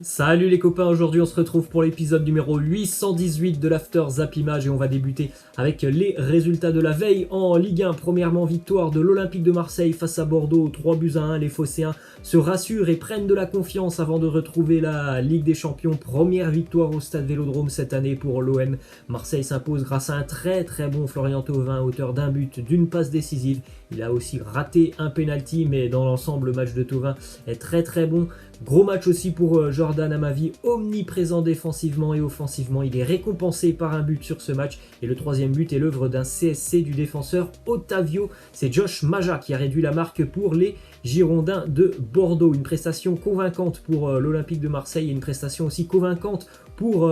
Salut les copains, aujourd'hui on se retrouve pour l'épisode numéro 818 de l'After Zappimage et on va débuter avec les résultats de la veille en Ligue 1. Premièrement, victoire de l'Olympique de Marseille face à Bordeaux, 3-1. Les Phocéens se rassurent et prennent de la confiance avant de retrouver la Ligue des Champions. Première victoire au Stade Vélodrome cette année pour l'OM. Marseille s'impose grâce à un très bon Florian Thauvin, auteur d'un but, d'une passe décisive. Il a aussi raté un penalty, mais dans l'ensemble le match de Thauvin est très bon. Gros match aussi pour Jordan Amavi, omniprésent défensivement et offensivement. Il est récompensé par un but sur ce match. Et le troisième but est l'œuvre d'un CSC du défenseur Otavio. C'est Josh Maja qui a réduit la marque pour les Girondins de Bordeaux. Une prestation convaincante pour l'Olympique de Marseille et une prestation aussi convaincante pour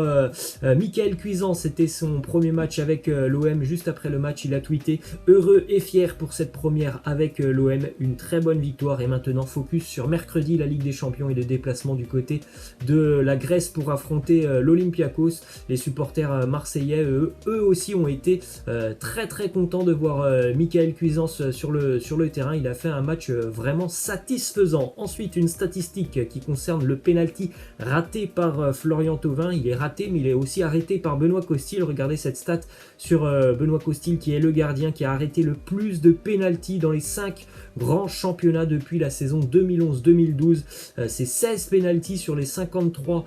Michael Cuisance. C'était son premier match avec l'OM. Juste après le match, il a tweeté « Heureux et fier pour cette première avec l'OM. Une très bonne victoire et maintenant focus sur mercredi, la Ligue des Champions et le déplacement du côté de la Grèce pour affronter l'Olympiakos. » Les supporters marseillais, eux aussi, ont été très contents de voir Michael Cuisance sur le terrain. Il a fait un match vraiment satisfaisant. Ensuite, une statistique qui concerne le penalty raté par Florian Thauvin. Il est raté, mais il est aussi arrêté par Benoît Costil. Regardez cette stat sur Benoît Costil, qui est le gardien qui a arrêté le plus de penalty dans les 5 grands championnats depuis la saison 2011-2012. C'est 16 penalty sur les 53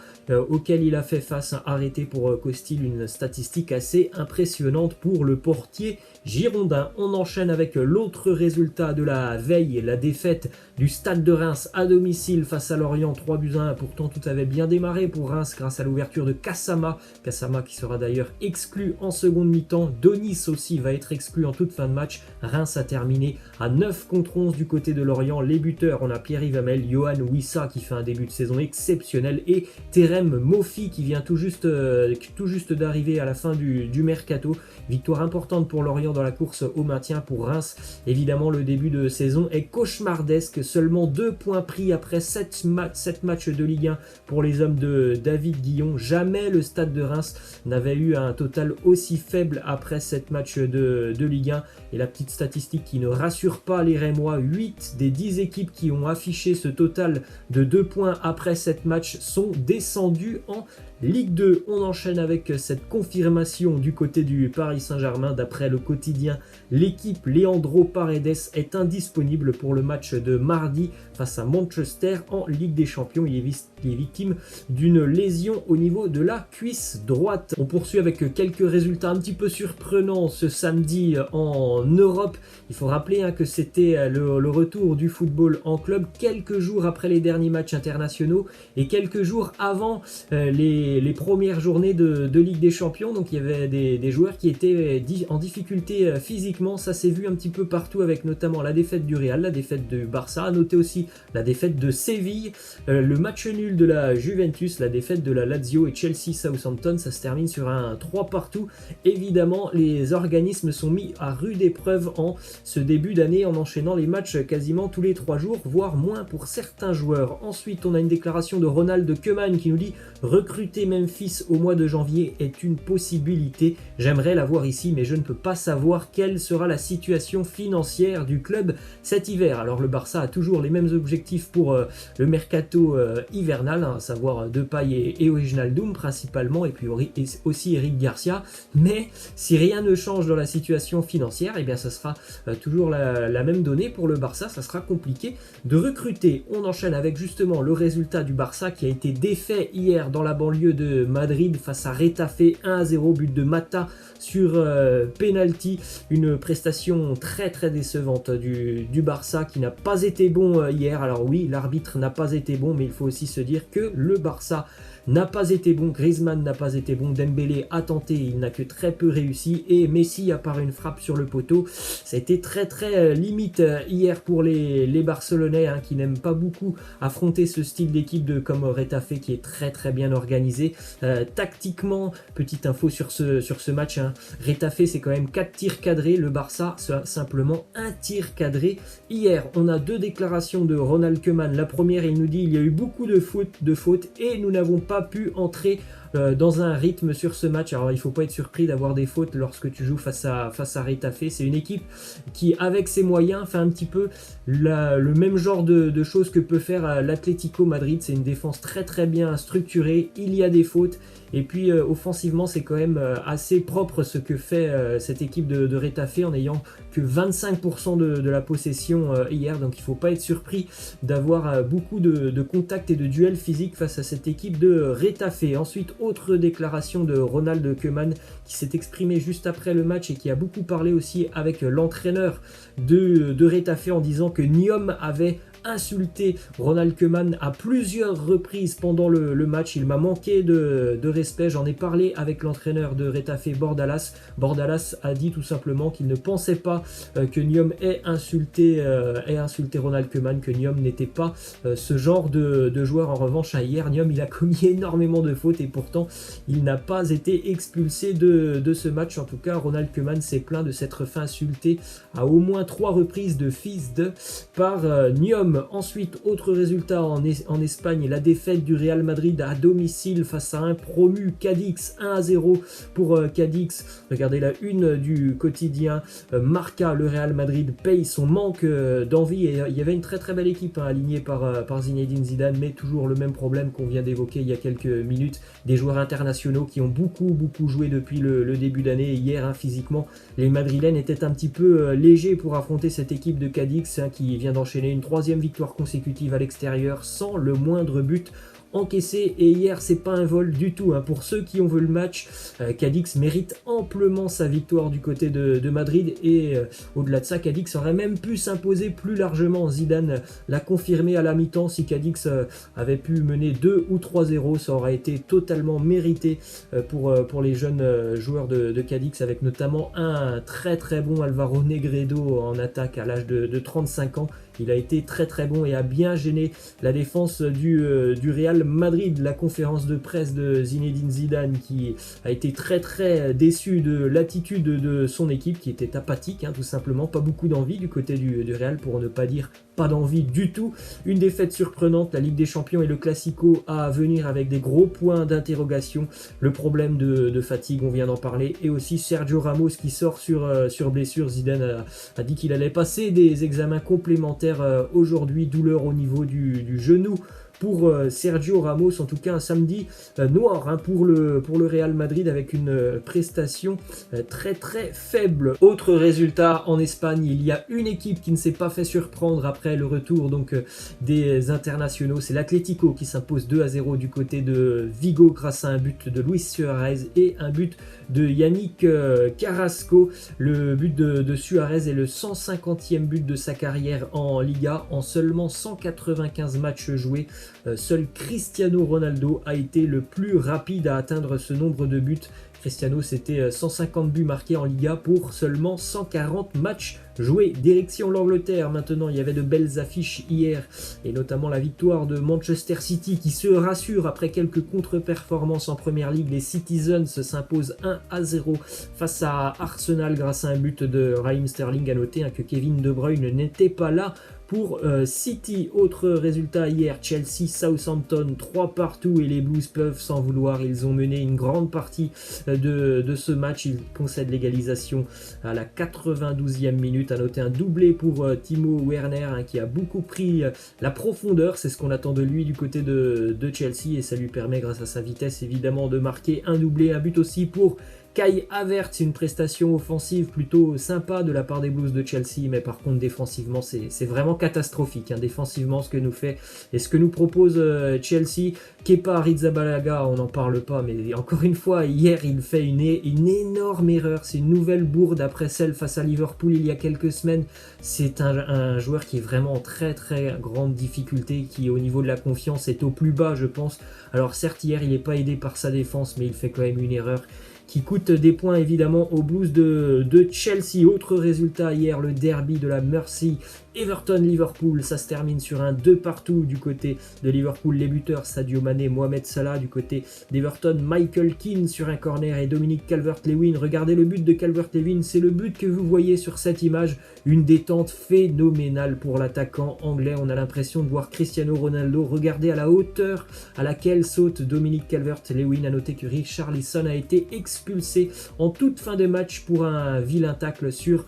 auxquels il a fait face. Arrêté pour Costil, une statistique assez impressionnante pour le portier girondin. On enchaîne avec l'autre résultat de la veille, la défaite du Stade de Reims à domicile face à Lorient, 3-1. Pourtant tout avait bien démarré pour Reims grâce à l'ouverture de Kassama qui sera d'ailleurs exclu en seconde mi-temps. Donis aussi va être exclu en toute fin de match. Reims a terminé à 9-11 du côté de Lorient. Les buteurs, on a Pierre-Yves Hamel, Johan Wissa qui fait un début de saison exceptionnel et Terem Mofi qui vient tout juste d'arriver à la fin du mercato. Victoire importante pour Lorient dans la course au maintien. Pour Reims, évidemment, le début de saison est cauchemardesque. Seulement 2 points pris après 7 matchs de Ligue 1 pour les hommes de David Guillon. Jamais le Stade de Reims n'avait eu un total aussi faible après 7 matchs de Ligue 1. Et la petite statistique qui ne rassure pas les Rémois, 8 des 10 équipes qui ont affiché ce total de 2 points après 7 matchs sont descendues en Ligue 2. On enchaîne avec cette confirmation du côté du Paris Saint-Germain. D'après le quotidien L'équipe, Leandro Paredes est indisponible pour le match de mardi face à Manchester en Ligue des Champions. Il est victime d'une lésion au niveau de la cuisse droite. On poursuit avec quelques résultats un petit peu surprenants ce samedi en Europe. Il faut rappeler que c'était le retour du football en club quelques jours après les derniers matchs internationaux et quelques jours avant les premières journées de Ligue des Champions. Donc il y avait des joueurs qui étaient en difficulté physiquement. Ça s'est vu un petit peu partout avec notamment la défaite du Real, la défaite du Barça. À noter aussi la défaite de Séville, le match nul de la Juventus, la défaite de la Lazio et Chelsea-Southampton. Ça se termine sur un 3-partout. Évidemment, les organismes sont mis à rude épreuve en ce début d'année en enchaînant les matchs quasiment tous les 3 jours, voire moins pour certains joueurs. Ensuite, on a une déclaration de Ronald Koeman qui nous dit « Recruter Memphis au mois de janvier est une possibilité. J'aimerais l'avoir ici, mais je ne peux pas savoir quelle sera la situation financière du club cet hiver. » Alors le Barça a toujours les mêmes objectifs pour le mercato hivernal, à savoir Depay et Wijnaldum principalement, et puis aussi Eric Garcia. Mais si rien ne change dans la situation financière, et bien ça sera toujours la même donnée pour le Barça. Ça sera compliqué de recruter. On enchaîne avec justement le résultat du Barça qui a été défait hier dans la banlieue de Madrid face à Retafe, 1-0, but de Mata sur penalty. Une prestation très décevante du Barça qui n'a pas été bon hier. Alors oui, l'arbitre n'a pas été bon, mais il faut aussi se dire que le Barça n'a pas été bon, Griezmann n'a pas été bon, Dembélé a tenté, il n'a que très peu réussi, et Messi, à part une frappe sur le poteau, ça a été très limite hier pour les Barcelonais qui n'aiment pas beaucoup affronter ce style d'équipe comme Retafe qui est très bien organisé. organisé. Tactiquement, petite info sur ce match, hein, Retafe c'est quand même 4 tirs cadrés, le Barça simplement 1 tir cadré. Hier, on a 2 déclarations de Ronald Koeman. La première, il nous dit il y a eu beaucoup de fautes et nous n'avons pas pu entrer dans un rythme sur ce match. Alors il ne faut pas être surpris d'avoir des fautes lorsque tu joues face à Retafe. C'est une équipe qui, avec ses moyens, fait un petit peu le même genre de choses que peut faire l'Atlético Madrid. C'est une défense très très bien structurée, il y a des fautes. Et puis offensivement, c'est quand même assez propre ce que fait cette équipe de Retafe en n'ayant que 25% de la possession hier. Donc il ne faut pas être surpris d'avoir beaucoup de contacts et de duels physiques face à cette équipe de Retafe. Ensuite, autre déclaration de Ronald Koeman qui s'est exprimé juste après le match et qui a beaucoup parlé aussi avec l'entraîneur de Retafe en disant que Nyom avait insulté Ronald Koeman à plusieurs reprises pendant le match. Il m'a manqué de respect. J'en ai parlé avec l'entraîneur de Retafe, Bordalas. Bordalas a dit tout simplement qu'il ne pensait pas que Nyom ait insulté Ronald Koeman, que Nyom n'était pas ce genre de joueur. En revanche, hier, Nyom il a commis énormément de fautes et pourtant il n'a pas été expulsé de ce match. En tout cas, Ronald Koeman s'est plaint de s'être fait insulter à au moins 3 reprises de fils de par Nyom. Ensuite, autre résultat en Espagne, la défaite du Real Madrid à domicile face à un promu Cadix, 1-0 pour Cadix. Regardez la une du quotidien, Marca, le Real Madrid paye son manque d'envie et il y avait une très très belle équipe alignée par Zinedine Zidane, mais toujours le même problème qu'on vient d'évoquer il y a quelques minutes, des joueurs internationaux qui ont beaucoup joué depuis le début d'année. Hier, physiquement, les Madrilènes étaient un petit peu légers pour affronter cette équipe de Cadix qui vient d'enchaîner une 3e victoire consécutive à l'extérieur sans le moindre but encaissé. Et hier, c'est pas un vol du tout, hein. Pour ceux qui ont vu le match, Cadix mérite amplement sa victoire du côté de Madrid et au-delà de ça, Cadix aurait même pu s'imposer plus largement. Zidane l'a confirmé à la mi-temps. Si Cadix avait pu mener 2 ou 3-0, ça aurait été totalement mérité pour les jeunes joueurs de Cadix, avec notamment un très très bon Alvaro Negredo en attaque à l'âge de 35 ans. Il a été très très bon et a bien gêné la défense du Real Madrid. La conférence de presse de Zinedine Zidane qui a été très très déçu de l'attitude de son équipe qui était apathique, tout simplement. Pas beaucoup d'envie du côté du Real, pour ne pas dire pas d'envie du tout. Une défaite surprenante, la Ligue des Champions et le Classico à venir avec des gros points d'interrogation. Le problème de fatigue, on vient d'en parler, et aussi Sergio Ramos qui sort sur blessure. Zidane a dit qu'il allait passer des examens complémentaires aujourd'hui, douleur au niveau du genou pour Sergio Ramos. En tout cas, un samedi noir pour le Real Madrid avec une prestation très très faible. Autre résultat en Espagne, il y a une équipe qui ne s'est pas fait surprendre après le retour donc des internationaux. C'est l'Atlético qui s'impose 2-0 du côté de Vigo grâce à un but de Luis Suarez et un but de Yannick Carrasco. Le but de Suarez est le 150e but de sa carrière en Liga en seulement 195 matchs joués. Seul Cristiano Ronaldo a été le plus rapide à atteindre ce nombre de buts. Cristiano, c'était 150 buts marqués en Liga pour seulement 140 matchs joués. Direction l'Angleterre maintenant, il y avait de belles affiches hier et notamment la victoire de Manchester City qui se rassure après quelques contre-performances en Première Ligue. Les Citizens s'imposent 1-0 face à Arsenal grâce à un but de Raheem Sterling. À noter que Kevin De Bruyne n'était pas là pour City. Autre résultat hier, Chelsea, Southampton 3-2 et les Blues peuvent s'en vouloir. Ils ont mené une grande partie de ce match. Ils concèdent l'égalisation à la 92e minute. À noter un doublé pour Timo Werner qui a beaucoup pris la profondeur. C'est ce qu'on attend de lui du côté de Chelsea et ça lui permet grâce à sa vitesse évidemment de marquer un doublé. Un but aussi pour Kai Havertz, une prestation offensive plutôt sympa de la part des Blues de Chelsea, mais par contre défensivement c'est vraiment catastrophique. Défensivement ce que nous fait et ce que nous propose Chelsea. Kepa Arrizabalaga, on n'en parle pas, mais encore une fois hier il fait une énorme erreur. C'est une nouvelle bourde après celle face à Liverpool il y a quelques semaines. C'est un joueur qui est vraiment en très très grande difficulté, qui au niveau de la confiance est au plus bas je pense. Alors certes hier il n'est pas aidé par sa défense, mais il fait quand même une erreur qui coûte des points évidemment aux Blues de Chelsea. Autre résultat hier, le derby de la Mersey Everton-Liverpool, ça se termine sur un 2 partout du côté de Liverpool. Les buteurs Sadio Mané, Mohamed Salah du côté d'Everton, Michael Keane sur un corner et Dominic Calvert-Lewin. Regardez le but de Calvert-Lewin, c'est le but que vous voyez sur cette image, une détente phénoménale pour l'attaquant anglais. On a l'impression de voir Cristiano Ronaldo. Regardez à la hauteur à laquelle saute Dominic Calvert-Lewin. À noter que Richarlison a été expulsé en toute fin de match pour un vilain tacle sur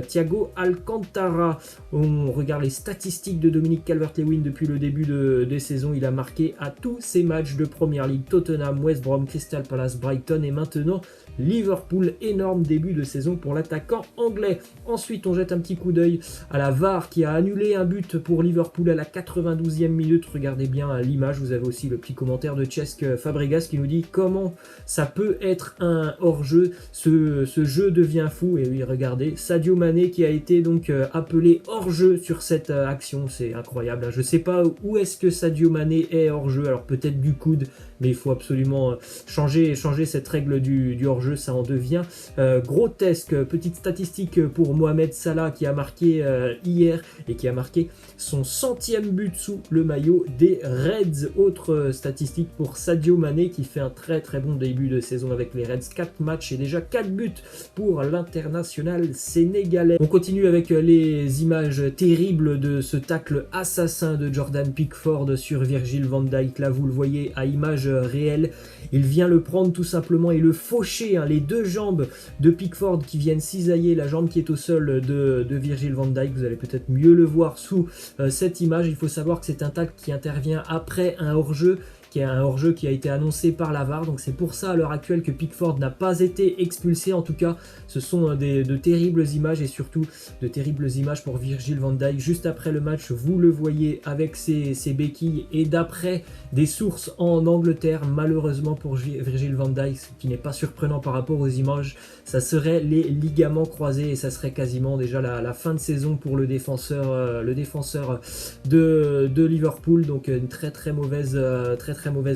Thiago Alcantara. On regarde les statistiques de Dominic Calvert-Lewin depuis le début des saisons. Il a marqué à tous ses matchs de Première Ligue: Tottenham, West Brom, Crystal Palace, Brighton et maintenant Liverpool. Énorme début de saison pour l'attaquant anglais. Ensuite, on jette un petit coup d'œil à la VAR qui a annulé un but pour Liverpool à la 92e minute. Regardez bien l'image. Vous avez aussi le petit commentaire de Cesc Fabregas qui nous dit comment ça peut être un hors-jeu. Ce jeu devient fou. Et oui, regardez, Sadio Mané qui a été donc appelé hors-jeu sur cette action. C'est incroyable. Je ne sais pas où est-ce que Sadio Mané est hors-jeu. Alors peut-être du coude, mais il faut absolument changer cette règle du hors-jeu. Ça en devient grotesque. Petite statistique pour Mohamed Salah qui a marqué hier et qui a marqué son 100e but sous le maillot des Reds. Autre statistique pour Sadio Mané qui fait un très très bon début de saison avec les Reds. 4 matchs et déjà 4 buts pour l'international sénégalais. On continue avec les images terribles de ce tacle assassin de Jordan Pickford sur Virgil van Dijk. Là vous le voyez à image réelle. Il vient le prendre tout simplement et le faucher, les deux jambes de Pickford qui viennent cisailler la jambe qui est au sol de Virgil van Dijk. Vous allez peut-être mieux le voir sous cette image. Il faut savoir que c'est un tacle qui intervient après un hors-jeu, qui est un hors-jeu qui a été annoncé par la VAR. Donc c'est pour ça à l'heure actuelle que Pickford n'a pas été expulsé. En tout cas, ce sont de terribles images et surtout de terribles images pour Virgil van Dijk. Juste après le match, vous le voyez avec ses béquilles et d'après des sources en Angleterre, malheureusement pour Virgil van Dijk, ce qui n'est pas surprenant par rapport aux images, ça serait les ligaments croisés et ça serait quasiment déjà la fin de saison pour le défenseur de Liverpool. Donc une très mauvaise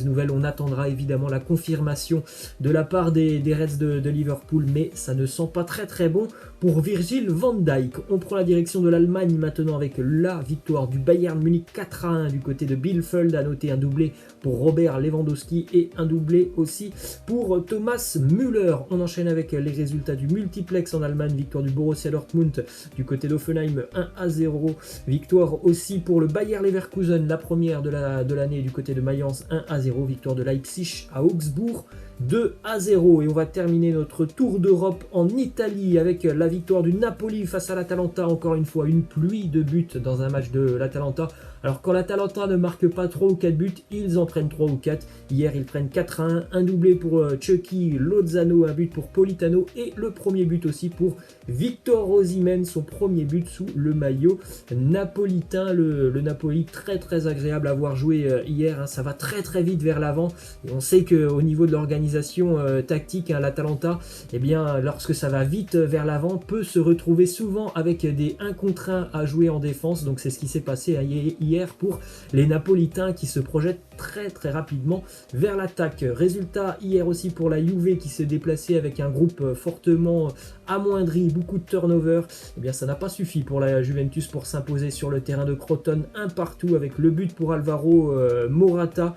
nouvelle. On attendra évidemment la confirmation de la part des Reds de Liverpool, mais ça ne sent pas très bon pour Virgil van Dijk. On prend la direction de l'Allemagne maintenant avec la victoire du Bayern Munich 4-1 du côté de Bielefeld. À noter un doublé pour Robert Lewandowski et un doublé aussi pour Thomas Müller. On enchaîne avec les résultats du multiplex en Allemagne. Victoire du Borussia Dortmund du côté d'Offenheim 1-0. Victoire aussi pour le Bayer Leverkusen, la première de l'année du côté de Mayence 1-0. Victoire de Leipzig à Augsbourg 2-0. Et on va terminer notre tour d'Europe en Italie avec la victoire du Napoli face à l'Atalanta. Encore une fois, une pluie de buts dans un match de l'Atalanta. Alors quand l'Atalanta ne marque pas 3 ou 4 buts, ils en prennent 3 ou 4. Hier, ils prennent 4-1, un doublé pour Chucky Lozano, un but pour Politano et le premier but aussi pour Victor Osimhen, son premier but sous le maillot napolitain. Le Napoli très agréable à voir jouer hier. Ça va très vite vers l'avant. Et on sait qu'au niveau de l'organisation tactique, l'Atalanta, eh bien, lorsque ça va vite vers l'avant, peut se retrouver souvent avec des 1 contre 1 à jouer en défense. Donc c'est ce qui s'est passé hier pour les Napolitains qui se projettent très rapidement vers l'attaque. Résultat hier aussi pour la Juve qui s'est déplacée avec un groupe fortement amoindri, beaucoup de turnover. Eh bien ça n'a pas suffi pour la Juventus pour s'imposer sur le terrain de Crotone 1-1 avec le but pour Alvaro Morata.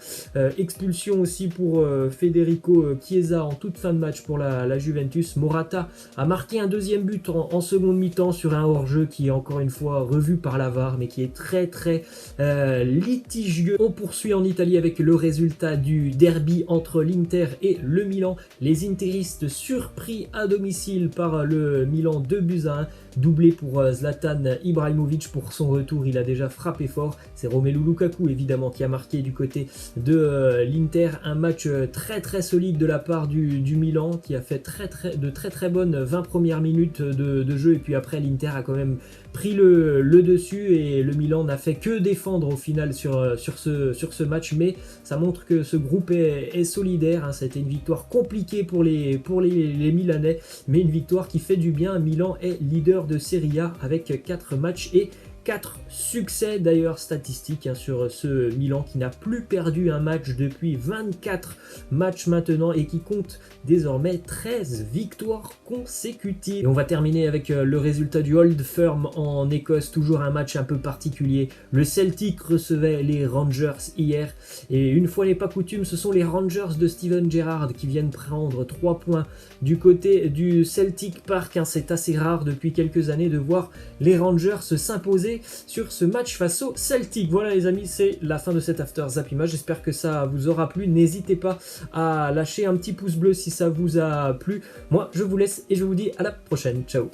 Expulsion aussi pour Federico Chiesa en toute fin de match pour la Juventus. Morata a marqué un deuxième but en seconde mi-temps sur un hors-jeu qui est encore une fois revu par la VAR mais qui est très litigieux. On poursuit en Italie avec le résultat du derby entre l'Inter et le Milan. Les interistes surpris à domicile par le Milan 2-1. Doublé pour Zlatan Ibrahimovic pour son retour, il a déjà frappé fort. C'est Romelu Lukaku évidemment qui a marqué du côté de l'Inter. Un match très solide de la part du Milan qui a fait de très bonnes 20 premières minutes de jeu et puis après l'Inter a quand même pris le dessus et le Milan n'a fait que défendre au final sur ce match, mais ça montre que ce groupe est solidaire. C'était une victoire compliquée pour les Milanais, mais une victoire qui fait du bien. Milan est leader de Serie A avec 4 matchs et 4 succès d'ailleurs statistiques sur ce Milan qui n'a plus perdu un match depuis 24 matchs maintenant et qui compte désormais 13 victoires consécutives. Et on va terminer avec le résultat du Old Firm en Écosse, toujours un match un peu particulier. Le Celtic recevait les Rangers hier et une fois n'est pas coutume, ce sont les Rangers de Steven Gerrard qui viennent prendre 3 points du côté du Celtic Park. C'est assez rare depuis quelques années de voir les Rangers s'imposer sur ce match face au Celtic. Voilà les amis, c'est la fin de cet After Zap Image. J'espère que ça vous aura plu. N'hésitez pas à lâcher un petit pouce bleu si ça vous a plu. Moi, je vous laisse et je vous dis à la prochaine. Ciao.